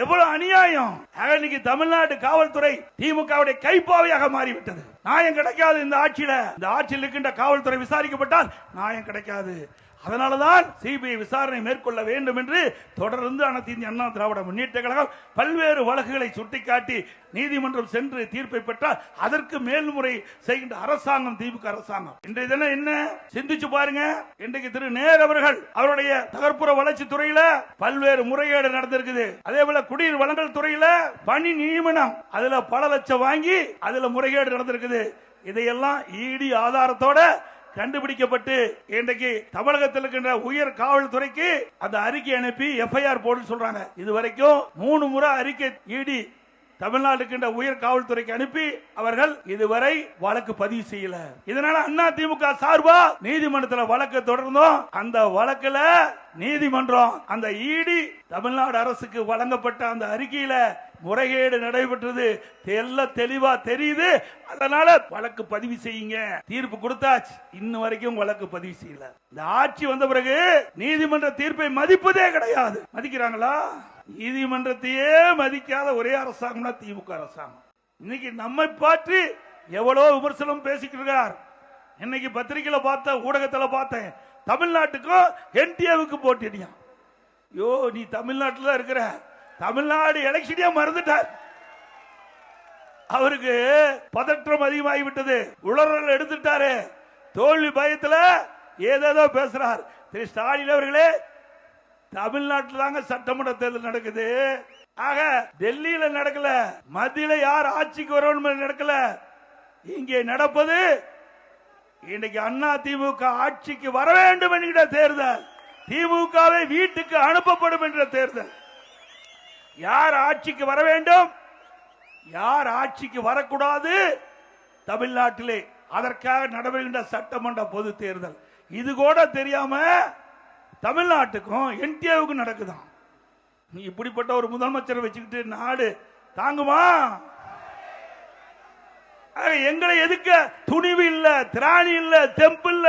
எவ்வளவு அநியாயம்! இன்னைக்கு தமிழ்நாடு காவல்துறை திமுகவுடைய கைப்பாவையாக மாறிவிட்டது. நியாயம் கிடைக்காது இந்த ஆட்சியில. இந்த ஆட்சியில் இருக்கின்ற காவல்துறை விசாரிக்கப்பட்டால் நியாயம் கிடைக்காது. அதனாலதான் சிபிஐ விசாரணை மேற்கொள்ள வேண்டும் என்று தொடர்ந்து அனைத்து இந்திய அண்ணா திராவிட முன்னேற்ற கழகம் பல்வேறு வழக்குகளை சுட்டிக்காட்டி நீதிமன்றம் சென்று தீர்ப்பை பெற்றால் அதற்கு மேல்முறை செய்கின்ற அரசாங்கம் திமுக அரசாங்கம். இன்றைய தினம் என்ன சிந்திச்சு பாருங்க. இன்றைக்கு திரு நேர் அவர்கள் அவருடைய நகர்ப்புற வளர்ச்சி துறையில பல்வேறு முறைகேடு நடந்திருக்குது. அதே போல குடிநீர் வழங்கல் துறையில பணி நியமனம் அதுல பல லட்சம் வாங்கி அதுல முறைகேடு நடந்திருக்குது. இதையெல்லாம் ஈடி ஆதாரத்தோட கண்டுபிடிக்கப்பட்டு இன்றைக்கு தமிழகத்தில் இருக்கின்ற உயர் காவல்துறைக்கு அந்த அறிக்கை அனுப்பி எஃப்ஐஆர் போடு சொல்றாங்க. இதுவரைக்கும் 3 முறை அறிக்கை ஈடி தமிழ்நாடு இருக்கின்ற உயர் காவல்துறைக்கு அனுப்பி அவர்கள் இதுவரை வழக்கு பதிவு செய்யல. இதனால அண்ணா திமுக சார்பா நீதிமன்றத்தில் வழக்கு தொடர்ந்தோம். அந்த வழக்குல நீதிமன்றம் அந்த ஈடி தமிழ்நாடு அரசுக்கு வழங்கப்பட்ட அந்த அறிக்கையில முறைகேடு நடைபெற்றது தெளிவா தெரியுது. அதனால வழக்கு பதிவு செய்யுங்க தீர்ப்பு கொடுத்தாச்சு. இன்னும் வரைக்கும் வழக்கு பதிவு செய்யல. இந்த ஆட்சி வந்த பிறகு நீதிமன்ற தீர்ப்பை மதிப்பதே கிடையாது. மதிக்கிறாங்களா? நீதிமன்றத்தையே மதிக்காத ஒரே அரசாங்கம்னா திமுக அரசாங்கம். இன்னைக்கு நம்மை பற்றி எவ்வளவு விமர்சனம் பேசிக்கிட்டு இருக்கார். இன்னைக்கு பத்திரிகையில பார்த்த ஊடகத்தில் பார்த்தேன், தமிழ்நாட்டுக்கும் என்டிஏவுக்கு போட்டியா. யோ, நீ தமிழ்நாட்டில் இருக்கிற, தமிழ்நாடு எலெக்ஷனே மறந்துட்டார். அவருக்கு பதற்றம் அதிகமாகிவிட்டது. உளறல் எடுத்துட்டாரு. தோல்வி பயத்தில் ஏதேதோ பேசுறார். திரு ஸ்டாலின் அவர்களே, தமிழ்நாட்டில் தாங்க சட்டமன்ற தேர்தல் நடக்குது. ஆக டெல்லியில நடக்கல, மத்தியில யார் ஆட்சிக்கு வரணும் நடக்கல. இங்கே நடப்பது இன்னைக்கு அண்ணா திமுக ஆட்சிக்கு வர வேண்டும் என்கிற தேர்தல், திமுகவை வீட்டுக்கு அனுப்பப்படும் என்ற தேர்தல். யார் ஆட்சிக்கு வர வேண்டும், யார் ஆட்சிக்கு வரக்கூடாது தமிழ்நாட்டிலே, அதற்காக நடைபெறுகின்ற சட்டமன்ற பொது தேர்தல். இது கூட தெரியாம தமிழ்நாட்டுக்கும் என்டிஏவுக்கும் நடக்குதான். நீ இப்படிப்பட்ட ஒரு முதலமைச்சரை வச்சுக்கிட்டு நாடு தாங்குமா? எங்களை எதுக்க துணிவு இல்ல, திராணி இல்ல, தெம்பு இல்ல.